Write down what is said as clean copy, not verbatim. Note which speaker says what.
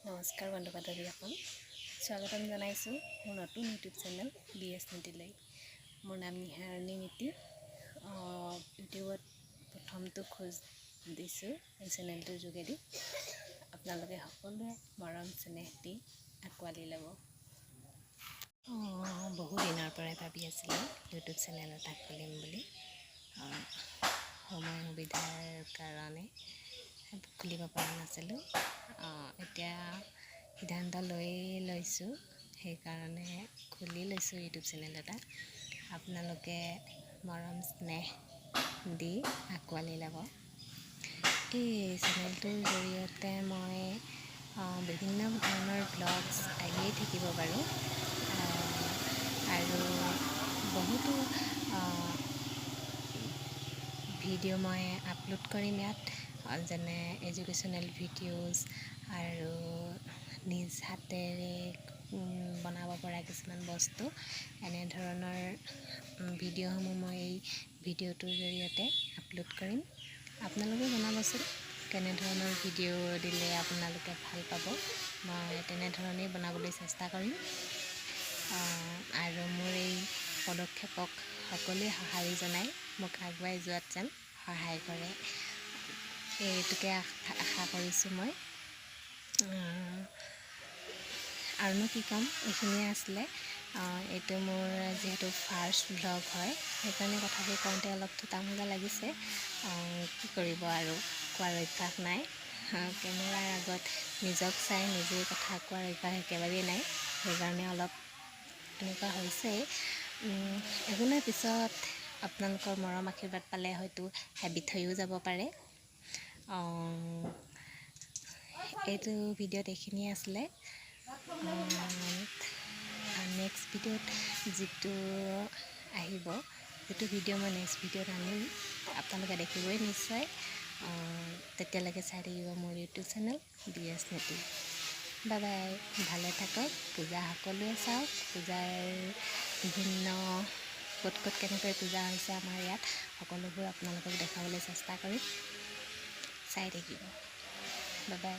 Speaker 1: নমস্কাৰ বন্ধু বান্ধৱীসকল, স্বাগতম জনাইছোঁ মোৰ নতুন ইউটিউব চেনেল NITI। মোৰ নাম NITI। ইউটিউবত প্ৰথমটো খোজ দিছোঁ এই চেনেলটোৰ যোগেদি। আপোনালোকে সকলোৱে মৰম চেনেহ দি আঁকোৱালি ল'ব। বহু দিনৰ পৰাই ভাবি আছিলোঁ ইউটিউব চেনেল এটা খুলিম বুলি। সময় সুবিধাৰ কাৰণে খুলিব পৰা নাছিলোঁ। এতিয়া সিদ্ধান্ত লৈছোঁ, সেইকাৰণে খুলি লৈছোঁ ইউটিউব চেনেল এটা। আপোনালোকে মৰম স্নেহ দি আঁকোৱালি ল'ব। এই চেনেলটোৰ জৰিয়তে মই বিভিন্ন ধৰণৰ ব্লগছ আহিয়েই থাকিব পাৰোঁ আৰু বহুতো ভিডিঅ' মই আপলোড কৰিম ইয়াত, যেনে এডুকেশ্যনেল ভিডিঅ'জ আৰু নিজ হাতেৰে বনাব পৰা কিছুমান বস্তু। এনেধৰণৰ ভিডিঅ'সমূহ মই এই ভিডিঅ'টোৰ জৰিয়তে আপলোড কৰিম। আপোনালোকে জনাবচোন কেনেধৰণৰ ভিডিঅ' দিলে আপোনালোকে ভাল পাব। মই তেনেধৰণেই বনাবলৈ চেষ্টা কৰিম আৰু মোৰ এই পদক্ষেপক সকলোৱে সঁহাৰি জনাই মোক আগুৱাই যোৱাত যেন সহায় কৰে, এইটোকে আশা কৰিছোঁ মই। আৰুনো কি ক'ম, এইখিনিয়ে আছিলে। এইটো মোৰ যিহেতু ফাৰ্ষ্ট ভ্লগ হয়, সেইকাৰণে কথাবোৰ কওঁতে অলপ থোটা মোজা লাগিছে। কি কৰিব আৰু, কোৱাৰ অভ্যাস নাই। কেমেৰাৰ আগত নিজক চাই নিজেই কথা কোৱাৰ অভ্যাস একেবাৰেই নাই, সেইকাৰণে অলপ এনেকুৱা হৈছে। একো নাই, পিছত আপোনালোকৰ মৰম আশীৰ্বাদ পালে হয়তো হেবিট হৈও যাব পাৰে। এইটো ভিডিঅ'ত এইখিনিয়ে আছিলে। নেক্সট ভিডিঅ'ত যিটো ভিডিঅ' মই নেক্সট ভিডিঅ'ত আনিম, আপোনালোকে দেখিবই নিশ্চয়। তেতিয়ালৈকে চাই থাকিব মোৰ YouTube channel NITI। Bye bye, ভালে থাকক। পূজা সকলোৱে চাওক। পূজাৰ বিভিন্ন ক'ত কেনেকৈ পূজা হৈছে আমাৰ ইয়াত, সকলোবোৰ আপোনালোকক দেখাবলৈ চেষ্টা কৰিম। চাই থাকিব। Bye bye.